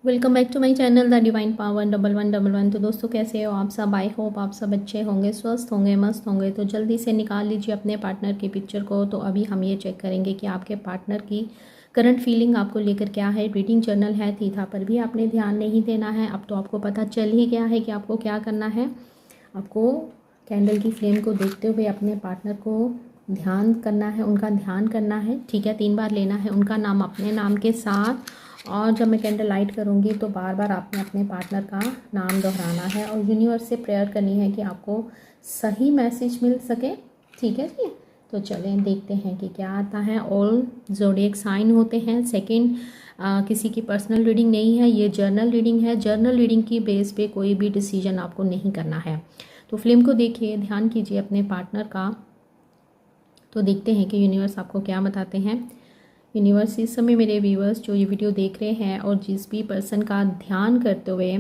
Welcome back to my channel the divine power 1111। तो दोस्तों कैसे हो आप सब। आई होप आप सब अच्छे होंगे, स्वस्थ होंगे, मस्त होंगे। तो जल्दी से निकाल लीजिए अपने पार्टनर की पिक्चर को। तो अभी हम ये चेक करेंगे कि आपके पार्टनर की करंट फीलिंग आपको लेकर क्या है। रीडिंग जर्नल है, थीथा पर भी आपने ध्यान नहीं देना है। अब तो आपको पता चल ही गया है कि आपको क्या करना है। आपको कैंडल की फ्लेम को देखते हुए अपने पार्टनर को ध्यान करना है, उनका ध्यान करना है। ठीक है, 3 बार लेना है उनका नाम अपने नाम के साथ। और जब मैं कैंडल लाइट करूँगी तो बार बार आपने अपने पार्टनर का नाम दोहराना है और यूनिवर्स से प्रेयर करनी है कि आपको सही मैसेज मिल सके। ठीक है जी। तो चलें देखते हैं कि क्या आता है। ऑल ज़ोडिएक साइन होते हैं। सेकंड, किसी की पर्सनल रीडिंग नहीं है, ये जर्नल रीडिंग है। जर्नल रीडिंग की बेस पे कोई भी डिसीजन आपको नहीं करना है। तो फ्लेम को देखिए, ध्यान कीजिए अपने पार्टनर का। तो देखते हैं कि यूनिवर्स आपको क्या बताते हैं। यूनिवर्स इस समय मेरे व्यूअर्स जो ये वीडियो देख रहे हैं और जिस भी पर्सन का ध्यान करते हुए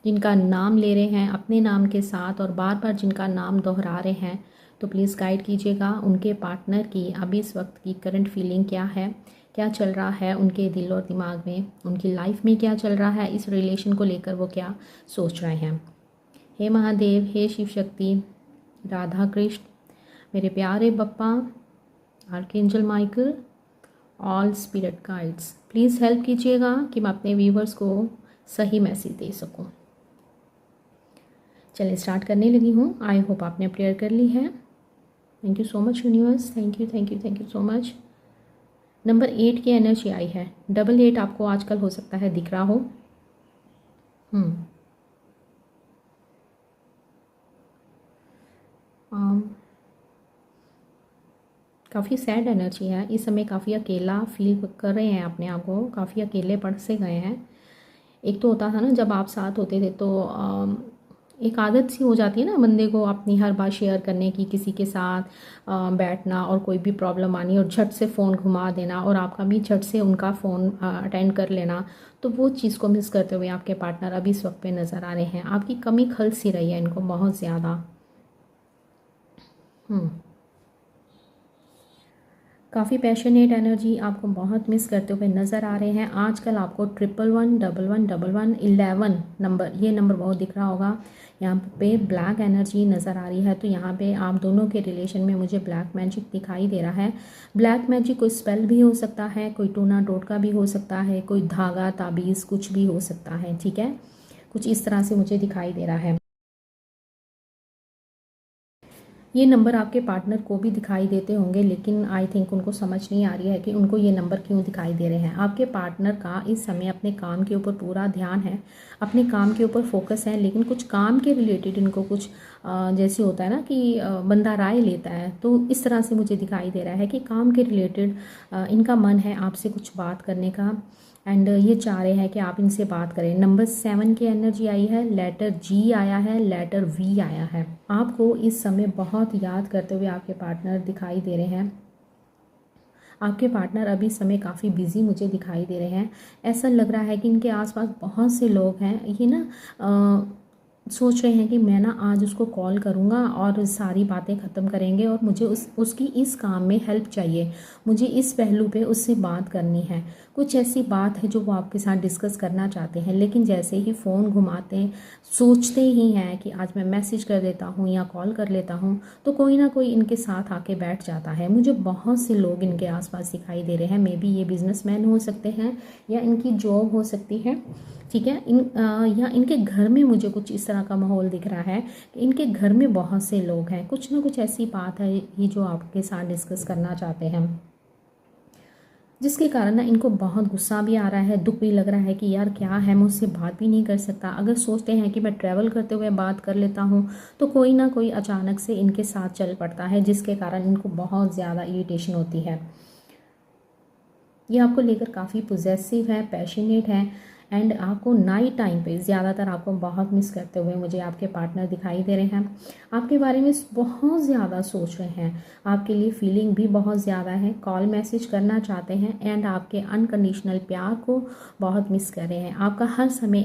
जिनका नाम ले रहे हैं अपने नाम के साथ और बार बार जिनका नाम दोहरा रहे हैं, तो प्लीज़ गाइड कीजिएगा उनके पार्टनर की अभी इस वक्त की करंट फीलिंग क्या है, क्या चल रहा है उनके दिल और दिमाग में, उनकी लाइफ में क्या चल रहा है, इस रिलेशन को लेकर वो क्या सोच रहे हैं। हे महादेव, हे शिव शक्ति, राधा कृष्ण, मेरे प्यारे Bappa, archangel Michael, all spirit guides, please help कीजिएगा कि मैं अपने व्यूवर्स को सही मैसेज दे सकूं। चलिए स्टार्ट करने लगी हूँ। आई होप आपने प्रेयर कर ली है। Thank you so much universe, thank you thank you thank you so much. Number 8 की एनर्जी आई है। 88 आपको आजकल हो सकता है दिख रहा हो। काफ़ी सैड एनर्जी है इस समय। काफ़ी अकेला फील कर रहे हैं अपने आप को, काफ़ी अकेले पड़ से गए हैं। एक तो होता था ना जब आप साथ होते थे तो एक आदत सी हो जाती है ना बंदे को अपनी हर बात शेयर करने की, किसी के साथ बैठना और कोई भी प्रॉब्लम आनी और झट से फ़ोन घुमा देना और आपका भी झट से उनका फ़ोन अटेंड कर लेना। तो वो चीज़ को मिस करते हुए आपके पार्टनर अभी इस वक्त पे नज़र आ रहे हैं। आपकी कमी खल सी रही है इनको बहुत ज़्यादा। काफ़ी पैशनेट एनर्जी आपको बहुत मिस करते हुए नज़र आ रहे हैं। आजकल आपको 11111111 नंबर, ये नंबर बहुत दिख रहा होगा। यहाँ पे ब्लैक एनर्जी नज़र आ रही है। तो यहाँ पे आप दोनों के रिलेशन में मुझे ब्लैक मैजिक दिखाई दे रहा है। ब्लैक मैजिक कोई स्पेल भी हो सकता है, कोई टोना टोटका भी हो सकता है, कोई धागा ताबीज़ कुछ भी हो सकता है। ठीक है, कुछ इस तरह से मुझे दिखाई दे रहा है। ये नंबर आपके पार्टनर को भी दिखाई देते होंगे, लेकिन आई थिंक उनको समझ नहीं आ रही है कि उनको ये नंबर क्यों दिखाई दे रहे हैं। आपके पार्टनर का इस समय अपने काम के ऊपर पूरा ध्यान है, अपने काम के ऊपर फोकस है, लेकिन कुछ काम के रिलेटेड इनको कुछ जैसे होता है ना कि बंदा राय लेता है, तो इस तरह से मुझे दिखाई दे रहा है कि काम के रिलेटेड इनका मन है आपसे कुछ बात करने का। एंड ये चाह रहे हैं कि आप इनसे बात करें। नंबर 7 की एनर्जी आई है, लेटर जी आया है, लेटर वी आया है। आपको इस समय बहुत याद करते हुए आपके पार्टनर दिखाई दे रहे हैं। आपके पार्टनर अभी समय काफ़ी बिजी मुझे दिखाई दे रहे हैं। ऐसा लग रहा है कि इनके आसपास बहुत से लोग हैं। ये ना सोच रहे हैं कि मैं ना आज उसको कॉल करूँगा और सारी बातें ख़त्म करेंगे और मुझे उसकी इस काम में हेल्प चाहिए, मुझे इस पहलू पे उससे बात करनी है। कुछ ऐसी बात है जो वो आपके साथ डिस्कस करना चाहते हैं, लेकिन जैसे ही फ़ोन घुमाते हैं, सोचते ही हैं कि आज मैं मैसेज कर देता हूँ या कॉल कर लेता हूँ, तो कोई ना कोई इनके साथ आके बैठ जाता है। मुझे बहुत से लोग इनके आसपास दिखाई दे रहे हैं। मे बी ये बिजनेसमैन हो सकते हैं या इनकी जॉब हो सकती है। ठीक है, या इनके घर में मुझे कुछ इस तरह का माहौल दिख रहा है कि इनके घर में बहुत से लोग हैं। कुछ ना कुछ ऐसी बात है ये जो आपके साथ डिस्कस करना चाहते हैं, जिसके कारण ना इनको बहुत गुस्सा भी आ रहा है, दुख भी लग रहा है कि यार क्या है, मैं उससे बात भी नहीं कर सकता। अगर सोचते हैं कि मैं ट्रैवल करते हुए बात कर लेता हूँ, तो कोई ना कोई अचानक से इनके साथ चल पड़ता है, जिसके कारण इनको बहुत ज़्यादा इरिटेशन होती है। ये आपको लेकर काफ़ी पॉजेसिव है, पैशनेट है एंड आपको नाइट टाइम पे ज़्यादातर आपको बहुत मिस करते हुए मुझे आपके पार्टनर दिखाई दे रहे हैं। आपके बारे में बहुत ज़्यादा सोच रहे हैं, आपके लिए फीलिंग भी बहुत ज़्यादा है, कॉल मैसेज करना चाहते हैं एंड आपके अनकंडीशनल प्यार को बहुत मिस कर रहे हैं। आपका हर समय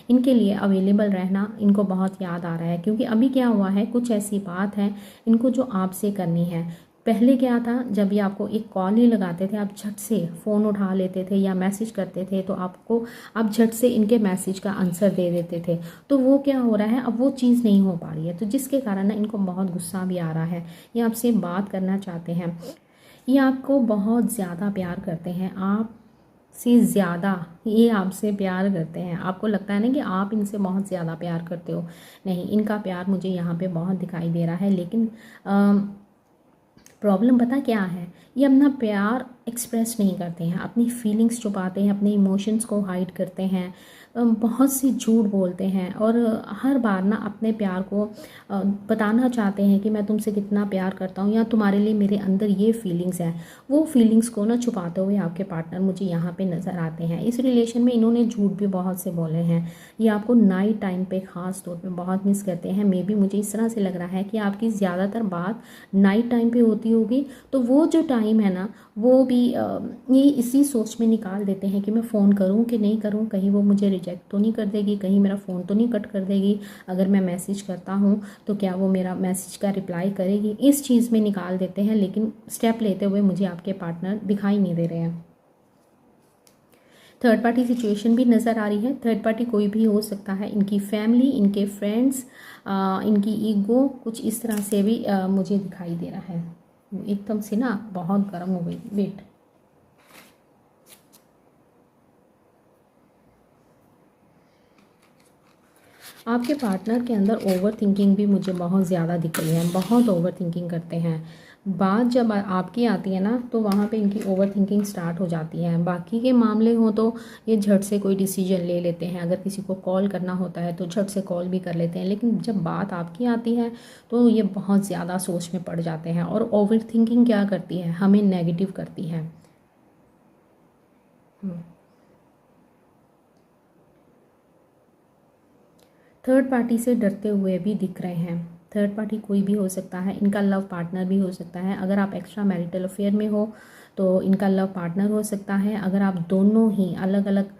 इनके लिए अवेलेबल रहना इनको बहुत याद आ रहा है, क्योंकि अभी क्या हुआ है, कुछ ऐसी बात है इनको जो आपसे करनी है। पहले क्या था, जब ये आपको एक कॉल ही लगाते थे, आप झट से फ़ोन उठा लेते थे या मैसेज करते थे, तो आप झट से इनके मैसेज का आंसर दे देते थे। तो वो क्या हो रहा है, अब वो चीज़ नहीं हो पा रही है, तो जिसके कारण ना इनको बहुत गुस्सा भी आ रहा है। ये आपसे बात करना चाहते हैं, ये आपको बहुत ज़्यादा प्यार करते हैं, आप से ज़्यादा ये आपसे प्यार करते हैं। आपको लगता है ना कि आप इनसे बहुत ज़्यादा प्यार करते हो, नहीं, इनका प्यार मुझे यहाँ पे बहुत दिखाई दे रहा है। लेकिन प्रॉब्लम पता क्या है, ये अपना प्यार एक्सप्रेस नहीं करते हैं, अपनी फीलिंग्स छुपाते हैं, अपने इमोशंस को हाइड करते हैं, बहुत सी झूठ बोलते हैं, और हर बार ना अपने प्यार को बताना चाहते हैं कि मैं तुमसे कितना प्यार करता हूँ, या तुम्हारे लिए मेरे अंदर ये फीलिंग्स हैं। वो फीलिंग्स को ना छुपाते हुए आपके पार्टनर मुझे यहाँ पे नज़र आते हैं। इस रिलेशन में इन्होंने झूठ भी बहुत से बोले हैं। ये आपको नाइट टाइम पे ख़ास तौर पे बहुत मिस करते हैं। मे बी मुझे इस तरह से लग रहा है कि आपकी ज़्यादातर बात नाइट टाइम पे होती होगी, तो वो जो टाइम है ना, वो भी ये इसी सोच में निकाल देते हैं कि मैं फ़ोन करूं कि नहीं करूं, कहीं वो मुझे रिजेक्ट तो नहीं कर देगी, कहीं मेरा फ़ोन तो नहीं कट कर देगी, अगर मैं मैसेज करता हूं तो क्या वो मेरा मैसेज का रिप्लाई करेगी, इस चीज़ में निकाल देते हैं। लेकिन स्टेप लेते हुए मुझे आपके पार्टनर दिखाई नहीं दे रहे हैं। थर्ड पार्टी सिचुएशन भी नज़र आ रही है। थर्ड पार्टी कोई भी हो सकता है, इनकी फैमिली, इनके फ्रेंड्स, इनकी ईगो, कुछ इस तरह से भी मुझे दिखाई दे रहा है। एकदम से ना बहुत गर्म हो गई, वेट। आपके पार्टनर के अंदर ओवर थिंकिंग भी मुझे बहुत ज़्यादा दिख रही है, बहुत ओवर थिंकिंग करते हैं। बात जब आपकी आती है ना, तो वहाँ पे इनकी ओवर थिंकिंग स्टार्ट हो जाती है। बाकी के मामले हों तो ये झट से कोई डिसीजन ले लेते हैं, अगर किसी को कॉल करना होता है तो झट से कॉल भी कर लेते हैं। लेकिन जब बात आपकी आती है तो ये बहुत ज़्यादा सोच में पड़ जाते हैं, और ओवर थिंकिंग क्या करती है, हमें नेगेटिव करती है। थर्ड पार्टी से डरते हुए भी दिख रहे हैं। थर्ड पार्टी कोई भी हो सकता है, इनका लव पार्टनर भी हो सकता है। अगर आप एक्स्ट्रा मैरिटल अफेयर में हो तो इनका लव पार्टनर हो सकता है। अगर आप दोनों ही अलग अलग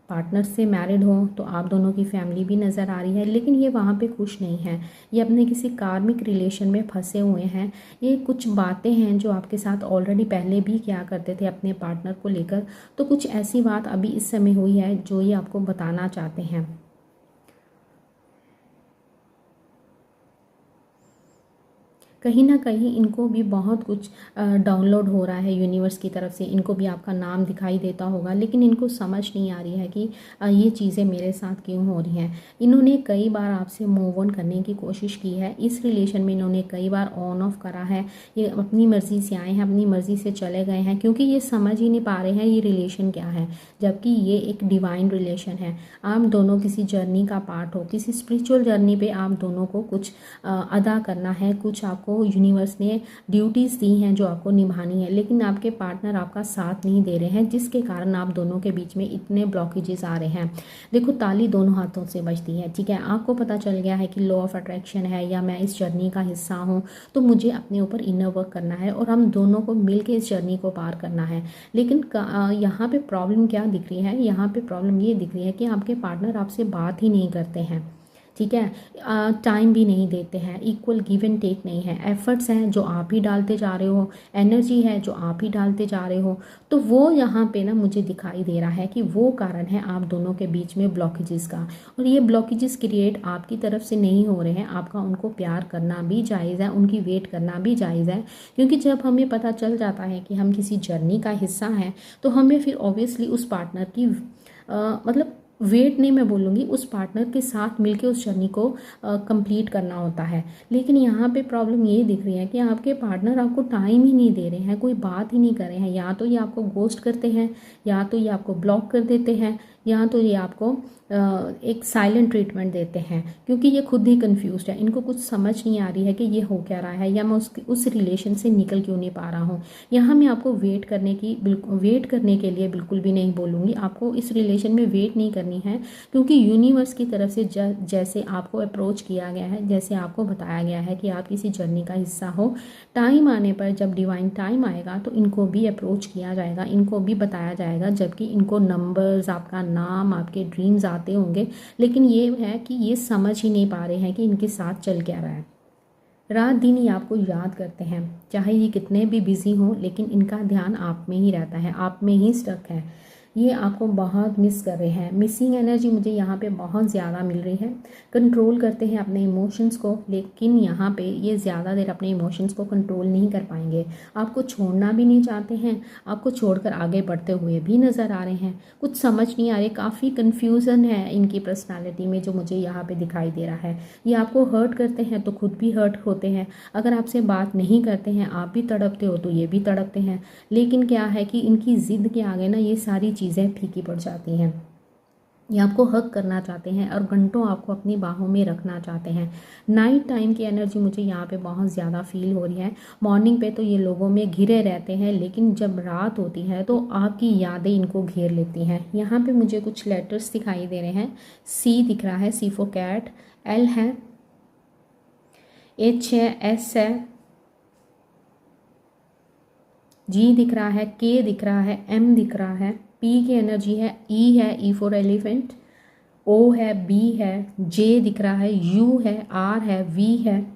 पार्टनर से मैरिड हो तो आप दोनों की फैमिली भी नज़र आ रही है। लेकिन ये वहाँ पे खुश नहीं है, ये अपने किसी कार्मिक रिलेशन में फंसे हुए हैं। ये कुछ बातें हैं जो आपके साथ ऑलरेडी पहले भी क्या करते थे अपने पार्टनर को लेकर, तो कुछ ऐसी बात अभी इस समय हुई है जो ये आपको बताना चाहते हैं। कहीं ना कहीं इनको भी बहुत कुछ डाउनलोड हो रहा है यूनिवर्स की तरफ से, इनको भी आपका नाम दिखाई देता होगा, लेकिन इनको समझ नहीं आ रही है कि ये चीज़ें मेरे साथ क्यों हो रही हैं। इन्होंने कई बार आपसे मूव ऑन करने की कोशिश की है, इस रिलेशन में इन्होंने कई बार ऑन ऑफ करा है। ये अपनी मर्ज़ी से आए हैं, अपनी मर्ज़ी से चले गए हैं, क्योंकि ये समझ ही नहीं पा रहे हैं ये रिलेशन क्या है, जबकि ये एक डिवाइन रिलेशन है। आप दोनों किसी जर्नी का पार्ट हो, किसी स्पिरिचुअल जर्नी पे आप दोनों को कुछ अदा करना है, कुछ आपको यूनिवर्स ने ड्यूटीज़ दी हैं जो आपको निभानी है। लेकिन आपके पार्टनर आपका साथ नहीं दे रहे हैं, जिसके कारण आप दोनों के बीच में इतने ब्लॉकेजेस आ रहे हैं। देखो, ताली दोनों हाथों से बजती है, ठीक है। आपको पता चल गया है कि लॉ ऑफ अट्रैक्शन है या मैं इस जर्नी का हिस्सा हूँ, तो मुझे अपने ऊपर इनर वर्क करना है और हम दोनों को मिल के इस जर्नी को पार करना है। लेकिन यहाँ पे प्रॉब्लम क्या दिख रही है, यहाँ पे प्रॉब्लम ये दिख रही है कि आपके पार्टनर आपसे बात ही नहीं करते हैं, ठीक है। टाइम भी नहीं देते हैं, इक्वल गिव एंड टेक नहीं है। एफर्ट्स हैं जो आप ही डालते जा रहे हो, एनर्जी है जो आप ही डालते जा रहे हो, तो वो यहाँ पे ना मुझे दिखाई दे रहा है कि वो कारण है आप दोनों के बीच में ब्लॉकेजेस का। और ये ब्लॉकेजेस क्रिएट आपकी तरफ से नहीं हो रहे हैं, आपका उनको प्यार करना भी जायज़ है, उनकी वेट करना भी जायज़ है। क्योंकि जब हमें पता चल जाता है कि हम किसी जर्नी का हिस्सा हैं, तो हमें फिर ऑब्वियसली उस पार्टनर की मतलब वेट नहीं मैं बोलूँगी, उस पार्टनर के साथ मिलके उस जर्नी को कंप्लीट करना होता है। लेकिन यहाँ पे प्रॉब्लम ये दिख रही है कि आपके पार्टनर आपको टाइम ही नहीं दे रहे हैं, कोई बात ही नहीं कर रहे हैं। या तो ये आपको गोस्ट करते हैं, या तो ये आपको ब्लॉक कर देते हैं, या तो ये आपको एक साइलेंट ट्रीटमेंट देते हैं, क्योंकि ये खुद ही कंफ्यूज्ड है। इनको कुछ समझ नहीं आ रही है कि ये हो क्या रहा है, या मैं उस रिलेशन से निकल क्यों नहीं पा रहा हूँ। यहाँ मैं आपको वेट करने के लिए बिल्कुल भी नहीं बोलूँगी। आपको इस रिलेशन में वेट नहीं करनी है, क्योंकि यूनिवर्स की तरफ से जैसे आपको अप्रोच किया गया है, जैसे आपको बताया गया है कि आप किसी जर्नी का हिस्सा हो, टाइम आने पर जब डिवाइन टाइम आएगा तो इनको भी अप्रोच किया जाएगा, इनको भी बताया जाएगा। जबकि इनको नंबर्स, आपका नाम, आपके ड्रीम्स आते होंगे, लेकिन ये है कि ये समझ ही नहीं पा रहे हैं कि इनके साथ चल क्या रहा है। रात दिन ये आपको याद करते हैं, चाहे ये कितने भी बिजी हों, लेकिन इनका ध्यान आप में ही रहता है, आप में ही स्टक है। ये आपको बहुत मिस कर रहे हैं। मिसिंग एनर्जी मुझे यहाँ पे बहुत ज़्यादा मिल रही है। कंट्रोल करते हैं अपने इमोशंस को, लेकिन यहाँ पे ये ज़्यादा देर अपने इमोशंस को कंट्रोल नहीं कर पाएंगे। आपको छोड़ना भी नहीं चाहते हैं, आपको छोड़कर आगे बढ़ते हुए भी नज़र आ रहे हैं। कुछ समझ नहीं आ रहे, काफ़ी कन्फ्यूज़न है इनकी पर्सनैलिटी में जो मुझे यहाँ पर दिखाई दे रहा है। ये आपको हर्ट करते हैं तो खुद भी हर्ट होते हैं, अगर आपसे बात नहीं करते हैं आप भी तड़पते हो तो ये भी तड़पते हैं। लेकिन क्या है कि इनकी ज़िद के आगे ना ये सारी चीज़ें फीकी पड़ जाती हैं। ये आपको हक करना चाहते हैं और घंटों आपको अपनी बाहों में रखना चाहते हैं। नाइट टाइम की एनर्जी मुझे यहाँ पे बहुत ज़्यादा फील हो रही है। मॉर्निंग पे तो ये लोगों में घिरे रहते हैं, लेकिन जब रात होती है तो आपकी यादें इनको घेर लेती हैं। यहाँ पे मुझे कुछ लेटर्स दिखाई दे रहे हैं। सी दिख रहा है, सी फॉर कैट, एल है, एच है, एस है, जी दिख रहा है, के दिख रहा है, एम दिख रहा है, पी की एनर्जी है, ई है, ई फॉर एलिफेंट, ओ है, बी है, जे दिख रहा है, यू है, आर है, वी है।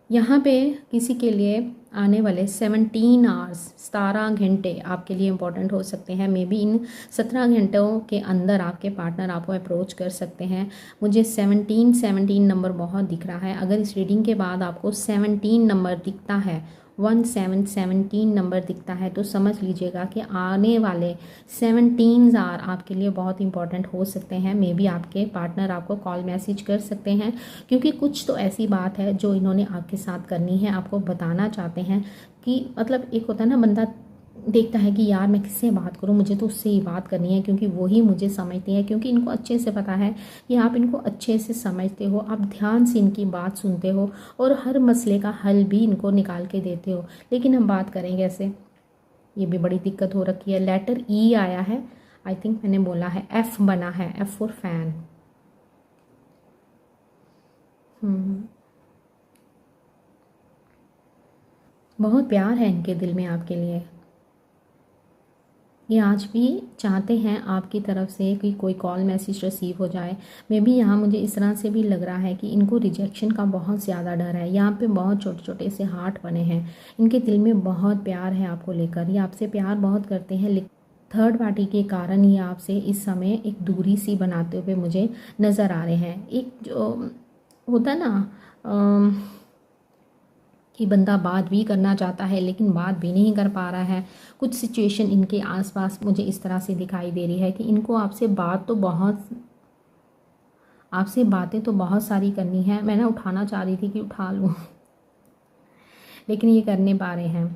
यहाँ पे किसी के लिए आने वाले 17 आवर्स, 17 घंटे आपके लिए इम्पॉर्टेंट हो सकते हैं। मे बी इन 17 घंटों के अंदर आपके पार्टनर आपको अप्रोच कर सकते हैं। मुझे 17 नंबर बहुत दिख रहा है। अगर इस रीडिंग के बाद आपको 17 नंबर दिखता है, 17 नंबर दिखता है, तो समझ लीजिएगा कि आने वाले 17 आवर आपके लिए बहुत इंपॉर्टेंट हो सकते हैं। मे बी आपके पार्टनर आपको कॉल मैसेज कर सकते हैं, क्योंकि कुछ तो ऐसी बात है जो इन्होंने आपके साथ करनी है, आपको बताना चाहते हैं। कि मतलब एक होता है ना, बंदा देखता है कि यार मैं किससे बात करूं, मुझे तो उससे ही बात करनी है, क्योंकि वही मुझे समझती है, क्योंकि इनको अच्छे से पता है कि आप इनको अच्छे से समझते हो, आप ध्यान से इनकी बात सुनते हो और हर मसले का हल भी इनको निकाल के देते हो। लेकिन हम बात करेंगे ऐसे, ये भी बड़ी दिक्कत हो रखी है। लेटर ई आया है, आई थिंक मैंने बोला है, एफ बना है, एफ फॉर फैन। बहुत प्यार है इनके दिल में आपके लिए। ये आज भी चाहते हैं आपकी तरफ से कि कोई कॉल मैसेज रिसीव हो जाए। मे बी यहाँ मुझे इस तरह से भी लग रहा है कि इनको रिजेक्शन का बहुत ज़्यादा डर है। यहाँ पे बहुत छोटे छोटे से हार्ट बने हैं, इनके दिल में बहुत प्यार है आपको लेकर, ये आपसे प्यार बहुत करते हैं, लेकिन थर्ड पार्टी के कारण ये आपसे इस समय एक दूरी सी बनाते हुए मुझे नज़र आ रहे हैं। एक जो होता है ना कि बंदा बात भी करना चाहता है लेकिन बात भी नहीं कर पा रहा है। कुछ सिचुएशन इनके आसपास मुझे इस तरह से दिखाई दे रही है कि इनको आपसे बातें तो बहुत सारी करनी है। मैं ना उठाना चाह रही थी कि उठा लूँ लेकिन ये कर नहीं पा रहे हैं।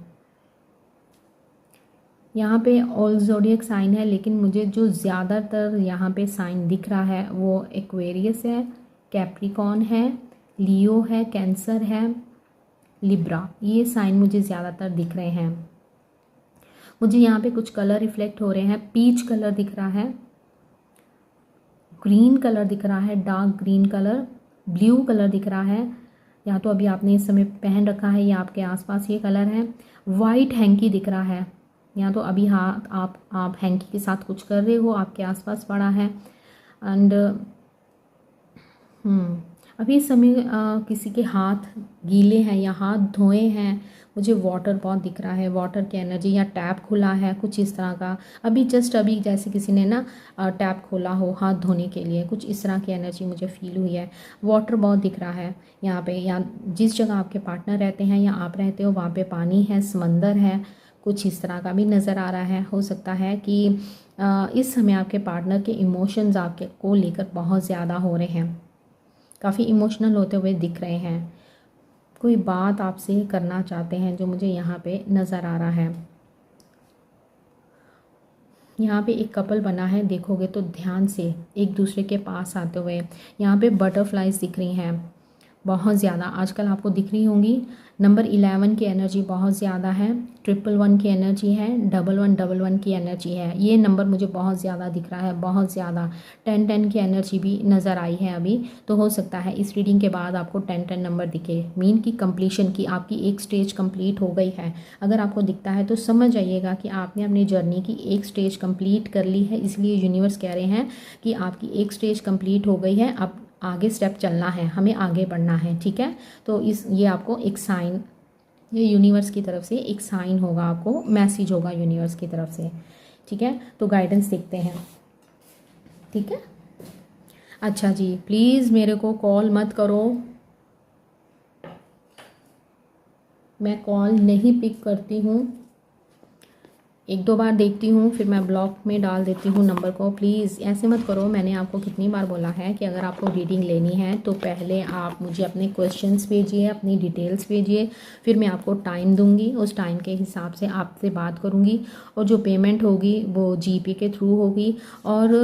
यहाँ पे ऑल ज़ोडिएक साइन है, लेकिन मुझे जो ज़्यादातर यहाँ पे साइन दिख रहा है वो एक्वेरियस है, कैप्रिकॉन है, लियो है, कैंसर है, लिब्रा, ये साइन मुझे ज़्यादातर दिख रहे हैं। मुझे यहाँ पे कुछ कलर रिफ्लेक्ट हो रहे हैं। पीच कलर दिख रहा है, ग्रीन कलर दिख रहा है, dark green colour, blue colour दिख रहा है, या तो अभी आपने इस समय पहन रखा है या आपके आसपास ये कलर है। वाइट हैंकी दिख रहा है, या तो अभी हाँ आप हैंकी के साथ कुछ कर रहे हो, आपके आसपास पड़ा है। एंड अभी इस समय किसी के हाथ गीले हैं या हाथ धोए हैं। मुझे वाटर बहुत दिख रहा है, वाटर की एनर्जी, या टैप खुला है कुछ इस तरह का। अभी जस्ट अभी जैसे किसी ने ना टैप खोला हो हाथ धोने के लिए, कुछ इस तरह की एनर्जी मुझे फील हुई है। वाटर बहुत दिख रहा है यहाँ पे, या जिस जगह आपके पार्टनर रहते हैं या आप रहते हो वहाँ पे पानी है, समंदर है, कुछ इस तरह का भी नज़र आ रहा है। हो सकता है कि इस समय आपके पार्टनर के इमोशंस आपके को लेकर बहुत ज़्यादा हो रहे हैं, काफ़ी इमोशनल होते हुए दिख रहे हैं। कोई बात आपसे करना चाहते हैं जो मुझे यहाँ पे नज़र आ रहा है। यहाँ पे एक कपल बना है, देखोगे तो ध्यान से एक दूसरे के पास आते हुए। यहाँ पे बटरफ्लाइज दिख रही हैं बहुत ज़्यादा, आजकल आपको दिख रही होंगी। नंबर 11 की एनर्जी बहुत ज़्यादा है, 111 की एनर्जी है, 1111 की एनर्जी है। ये नंबर मुझे बहुत ज़्यादा दिख रहा है, बहुत ज़्यादा। 1010 की एनर्जी भी नज़र आई है अभी, तो हो सकता है इस रीडिंग के बाद आपको 1010 नंबर दिखे। मीन की कंप्लीशन की, आपकी एक स्टेज कंप्लीट हो गई है। अगर आपको दिखता है तो समझ जाइएगा कि आपने अपनी जर्नी की एक स्टेज कंप्लीट कर ली है, इसलिए यूनिवर्स कह रहे हैं कि आपकी एक स्टेज कंप्लीट हो गई है। अब आगे स्टेप चलना है, हमें आगे बढ़ना है, ठीक है। तो ये आपको एक साइन, ये यूनिवर्स की तरफ से एक साइन होगा, आपको मैसेज होगा यूनिवर्स की तरफ से, ठीक है। तो गाइडेंस देखते हैं, ठीक है। अच्छा जी, प्लीज़ मेरे को कॉल मत करो, मैं कॉल नहीं पिक करती हूँ, एक दो बार देखती हूँ फिर मैं ब्लॉक में डाल देती हूँ नंबर को। प्लीज़ ऐसे मत करो। मैंने आपको कितनी बार बोला है कि अगर आपको रीडिंग लेनी है तो पहले आप मुझे अपने क्वेश्चंस भेजिए, अपनी डिटेल्स भेजिए, फिर मैं आपको टाइम दूंगी, उस टाइम के हिसाब से आपसे बात करूँगी और जो पेमेंट होगी वो जीपे के थ्रू होगी। और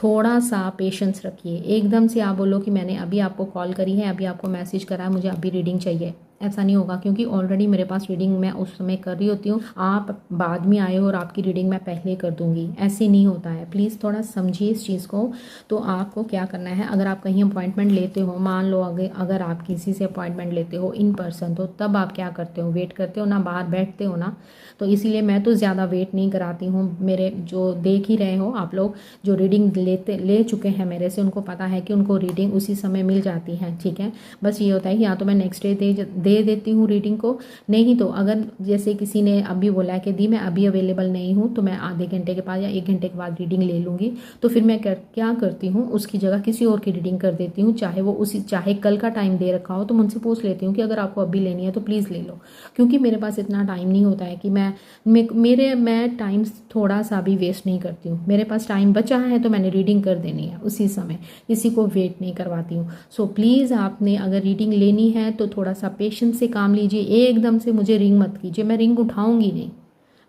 थोड़ा सा पेशेंस रखिए, एकदम से आप बोलो कि मैंने अभी आपको कॉल करी है, अभी आपको मैसेज करा है, मुझे अभी रीडिंग चाहिए, ऐसा नहीं होगा, क्योंकि ऑलरेडी मेरे पास रीडिंग मैं उस समय कर रही होती हूँ, आप बाद में आए हो और आपकी रीडिंग मैं पहले कर दूंगी, ऐसे नहीं होता है। प्लीज़ थोड़ा समझिए इस चीज़ को। तो आपको क्या करना है, अगर आप कहीं अपॉइंटमेंट लेते हो, मान लो अगर आप किसी से अपॉइंटमेंट लेते हो इन पर्सन, तो तब आप क्या करते हो, वेट करते हो ना, बाहर बैठते हो ना। तो इसीलिए मैं तो ज़्यादा वेट नहीं कराती हूँ। मेरे जो देख ही रहे हो आप लोग, जो रीडिंग ले चुके हैं मेरे से, उनको पता है कि उनको रीडिंग उसी समय मिल जाती है, ठीक है। बस ये होता है कि या तो मैं नेक्स्ट डे दे देती हूँ रीडिंग को, नहीं तो अगर जैसे किसी ने अभी बोला है कि दी मैं अभी अवेलेबल नहीं हूँ, तो मैं आधे घंटे के बाद या 1 घंटे के बाद रीडिंग ले लूँगी, तो फिर मैं क्या करती हूँ, उसकी जगह किसी और की रीडिंग कर देती हूँ, चाहे कल का टाइम दे रखा हो, तो मैं उनसे पूछ लेती हूँ कि अगर आपको अभी लेनी है तो प्लीज़ ले लो। क्योंकि मेरे पास इतना टाइम नहीं होता है कि मैं टाइम थोड़ा सा भी वेस्ट नहीं करती हूँ। मेरे पास टाइम बचा है तो मैंने रीडिंग कर देनी है उसी समय, किसी को वेट नहीं करवाती हूँ। सो प्लीज़ आपने अगर रीडिंग लेनी है तो थोड़ा सा पेशेंस से काम लीजिए, एकदम से मुझे रिंग मत कीजिए, मैं रिंग उठाऊंगी नहीं,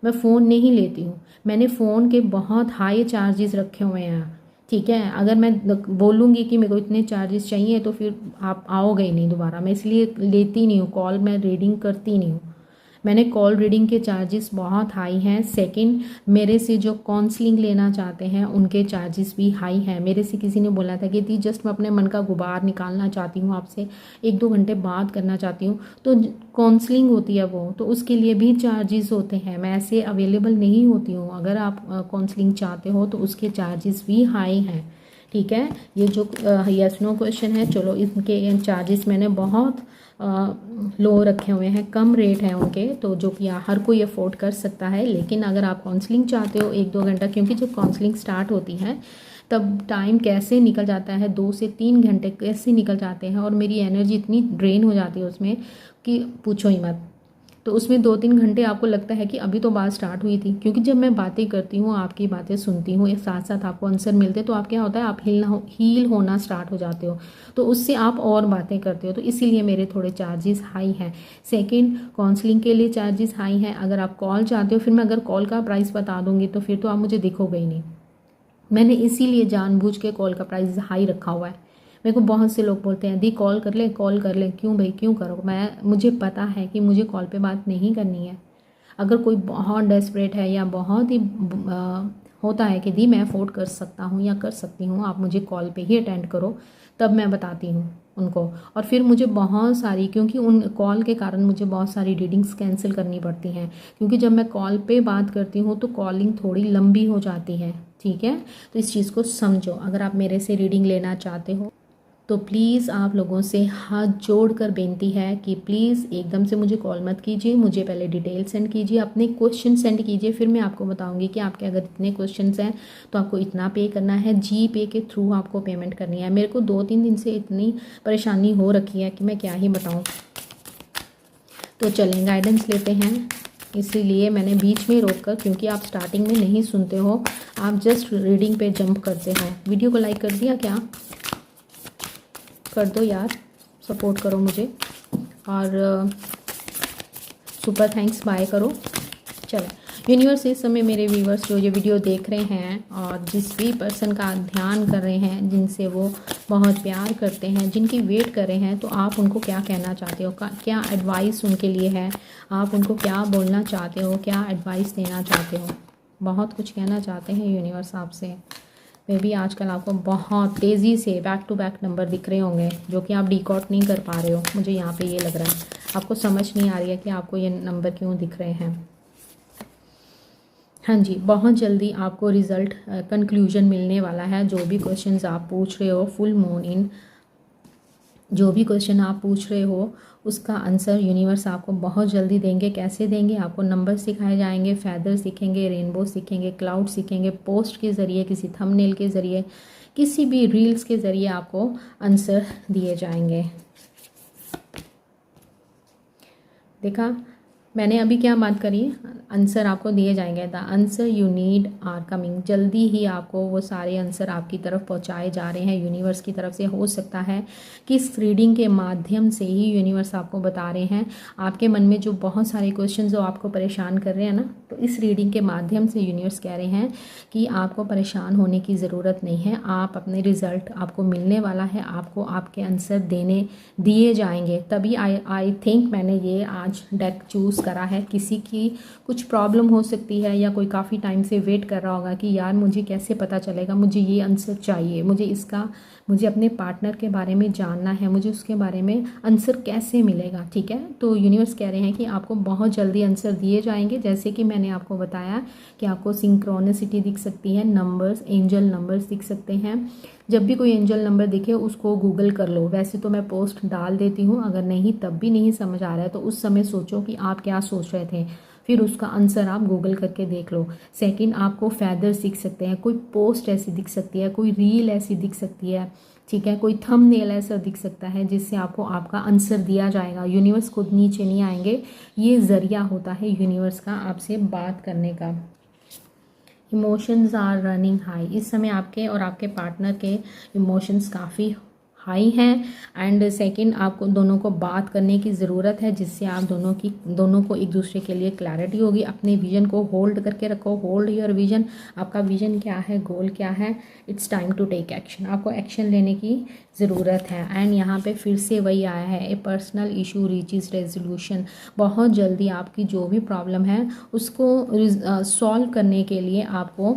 मैं फ़ोन नहीं लेती हूँ। मैंने फ़ोन के बहुत हाई चार्जेस रखे हुए हैं, ठीक है। अगर मैं बोलूँगी कि मेरे को इतने चार्जेस चाहिए तो फिर आप आओगे ही नहीं दोबारा, मैं इसलिए लेती नहीं हूँ कॉल, मैं रीडिंग करती नहीं हूँ। मैंने कॉल रीडिंग के चार्जेस बहुत हाई हैं। सेकंड, मेरे से जो काउंसलिंग लेना चाहते हैं उनके चार्जेस भी हाई हैं। मेरे से किसी ने बोला था कि दी जस्ट मैं अपने मन का गुबार निकालना चाहती हूँ, आपसे 1-2 घंटे बात करना चाहती हूँ, तो काउंसलिंग होती है वो, तो उसके लिए भी चार्जेस होते हैं, मैं ऐसे अवेलेबल नहीं होती हूँ। अगर आप काउंसलिंग चाहते हो तो उसके चार्जेस भी हाई हैं, ठीक है। ये जो यस नो क्वेश्चन है, चलो इनके चार्जेस मैंने बहुत लो रखे हुए हैं, कम रेट है उनके, तो जो कि हर कोई अफोर्ड कर सकता है। लेकिन अगर आप काउंसलिंग चाहते हो 1-2 घंटा, क्योंकि जब काउंसलिंग स्टार्ट होती है तब टाइम कैसे निकल जाता है, 2 से 3 घंटे कैसे निकल जाते हैं, और मेरी एनर्जी इतनी ड्रेन हो जाती है उसमें कि पूछो ही मत। तो उसमें 2-3 घंटे आपको लगता है कि अभी तो बात स्टार्ट हुई थी, क्योंकि जब मैं बातें करती हूँ, आपकी बातें सुनती हूँ, एक साथ साथ आपको आंसर मिलते, तो आप क्या होता है, आप हील होना स्टार्ट हो जाते हो, तो उससे आप और बातें करते हो, तो इसीलिए मेरे थोड़े चार्जेस हाई हैं। सेकंड, काउंसलिंग के लिए चार्जेस हाई हैं। अगर आप कॉल चाहते हो, फिर मैं अगर कॉल का प्राइस बता दूंगी तो फिर तो आप मुझे दिखोगे ही नहीं। मैंने इसीलिए जानबूझ के कॉल का प्राइस हाई रखा हुआ है। मेरे को बहुत से लोग बोलते हैं दी कॉल कर ले, कॉल कर ले। क्यों भाई, क्यों करो? मुझे पता है कि मुझे कॉल पे बात नहीं करनी है। अगर कोई बहुत डेस्परेट है या बहुत ही होता है कि दी मैं अफोर्ड कर सकता हूँ या कर सकती हूँ, आप मुझे कॉल पे ही अटेंड करो, तब मैं बताती हूँ उनको। और फिर मुझे बहुत सारी, क्योंकि उन कॉल के कारण मुझे बहुत सारी रीडिंग्स कैंसिल करनी पड़ती हैं, क्योंकि जब मैं कॉल पे बात करती हूँ तो कॉलिंग थोड़ी लंबी हो जाती है, ठीक है। तो इस चीज़ को समझो। अगर आप मेरे से रीडिंग लेना चाहते हो तो प्लीज़ आप लोगों से हाथ जोड़ कर बेनती है कि प्लीज़ एकदम से मुझे कॉल मत कीजिए, मुझे पहले डिटेल सेंड कीजिए, अपने क्वेश्चन सेंड कीजिए, फिर मैं आपको बताऊंगी कि आपके अगर इतने क्वेश्चंस हैं तो आपको इतना पे करना है, जी पे के थ्रू आपको पेमेंट करनी है। मेरे को 2-3 दिन से इतनी परेशानी हो रखी है कि मैं क्या ही बताऊँ। तो चलें गाइडेंस लेते हैं, इसीलिए मैंने बीच में रोक कर, क्योंकि आप स्टार्टिंग में नहीं सुनते हो, आप जस्ट रीडिंग पे जंप करते हो। वीडियो को लाइक कर दिया क्या? कर दो यार, सपोर्ट करो मुझे, और सुपर थैंक्स बाय करो। चलो यूनिवर्स, इस समय मेरे व्यूवर्स जो ये वीडियो देख रहे हैं और जिस भी पर्सन का ध्यान कर रहे हैं, जिनसे वो बहुत प्यार करते हैं, जिनकी वेट कर रहे हैं, तो आप उनको क्या कहना चाहते हो, क्या एडवाइस उनके लिए है, आप उनको क्या बोलना चाहते हो, क्या एडवाइस देना चाहते हो? बहुत कुछ कहना चाहते हैं यूनिवर्स आपसे। मे भी आजकल आपको बहुत तेज़ी से बैक टू बैक नंबर दिख रहे होंगे जो कि आप डिकोड नहीं कर पा रहे हो, मुझे यहाँ पे ये लग रहा है। आपको समझ नहीं आ रही है कि आपको ये नंबर क्यों दिख रहे हैं। हाँ जी, बहुत जल्दी आपको रिज़ल्ट कंक्लूजन मिलने वाला है। जो भी क्वेश्चंस आप पूछ रहे हो, फुल मून इन जो भी क्वेश्चन आप पूछ रहे हो उसका आंसर यूनिवर्स आपको बहुत जल्दी देंगे। कैसे देंगे? आपको नंबर सिखाए जाएंगे, फैदर सीखेंगे, रेनबो सीखेंगे, क्लाउड सीखेंगे, पोस्ट के ज़रिए, किसी थंबनेल के ज़रिए, किसी भी रील्स के ज़रिए आपको आंसर दिए जाएंगे। देखा मैंने अभी क्या बात करी? आंसर आपको दिए जाएंगे। The answer you need are coming. जल्दी ही आपको वो सारे आंसर आपकी तरफ पहुंचाए जा रहे हैं यूनिवर्स की तरफ से। हो सकता है कि इस रीडिंग के माध्यम से ही यूनिवर्स आपको बता रहे हैं आपके मन में जो बहुत सारे क्वेश्चन जो आपको परेशान कर रहे हैं ना, तो इस रीडिंग के माध्यम से यूनिवर्स कह रहे हैं कि आपको परेशान होने की ज़रूरत नहीं है। आप अपने रिज़ल्ट आपको मिलने वाला है, आपको आपके आंसर दिए जाएंगे। तभी आई थिंक मैंने ये आज डेक चूज़ करा है। किसी की कुछ प्रॉब्लम हो सकती है या कोई काफ़ी टाइम से वेट कर रहा होगा कि यार मुझे कैसे पता चलेगा, मुझे ये आंसर चाहिए, मुझे अपने पार्टनर के बारे में जानना है, मुझे उसके बारे में आंसर कैसे मिलेगा। ठीक है, तो यूनिवर्स कह रहे हैं कि आपको बहुत जल्दी आंसर दिए जाएंगे। जैसे कि मैंने आपको बताया कि आपको सिंक्रोनिसिटी दिख सकती है, नंबर्स, एंजल नंबर्स दिख सकते हैं। जब भी कोई एंजल नंबर दिखे उसको गूगल कर लो। वैसे तो मैं पोस्ट डाल देती हूँ, अगर नहीं तब भी नहीं समझ आ रहा है तो उस समय सोचो कि आप क्या सोच रहे थे, फिर उसका आंसर आप गूगल करके देख लो। सेकंड, आपको फैदर सीख सकते हैं, कोई पोस्ट ऐसी दिख सकती है, कोई रील ऐसी दिख सकती है, ठीक है, कोई थंबनेल ऐसा दिख सकता है जिससे आपको आपका आंसर दिया जाएगा। यूनिवर्स खुद नीचे नहीं आएंगे, ये ज़रिया होता है यूनिवर्स का आपसे बात करने का। Emotions are running high. इस समय आपके और आपके पार्टनर के इमोशंस काफ़ी हाई हैं। एंड सेकंड, आपको दोनों को बात करने की ज़रूरत है जिससे आप दोनों को एक दूसरे के लिए क्लैरिटी होगी। अपने विजन को होल्ड करके रखो। Hold your vision. आपका विजन क्या है, गोल क्या है? It's time to take action. आपको एक्शन लेने की ज़रूरत है। एंड यहाँ पे फिर से वही आया है, ए पर्सनल इशू रीचेस रेजोल्यूशन। बहुत जल्दी आपकी जो भी प्रॉब्लम है उसको सॉल्व करने के लिए आपको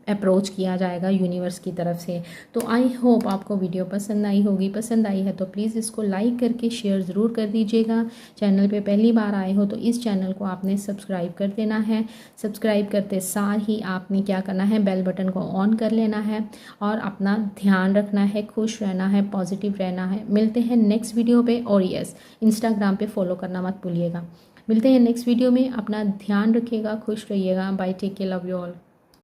अप्रोच किया जाएगा यूनिवर्स की तरफ से। तो आई होप आपको वीडियो पसंद आई होगी। पसंद आई है तो प्लीज़ इसको लाइक करके शेयर ज़रूर कर दीजिएगा। चैनल पे पहली बार आए हो तो इस चैनल को आपने सब्सक्राइब कर देना है। सब्सक्राइब करते सार ही आपने क्या करना है, बेल बटन को ऑन कर लेना है और अपना ध्यान रखना है, खुश रहना है, पॉजिटिव रहना है। मिलते हैं नेक्स्ट वीडियो पे। और यस, इंस्टाग्राम पे फॉलो करना मत भूलिएगा। मिलते हैं नेक्स्ट वीडियो में। अपना ध्यान रखिएगा, खुश रहिएगा। Bye, take care, love you all.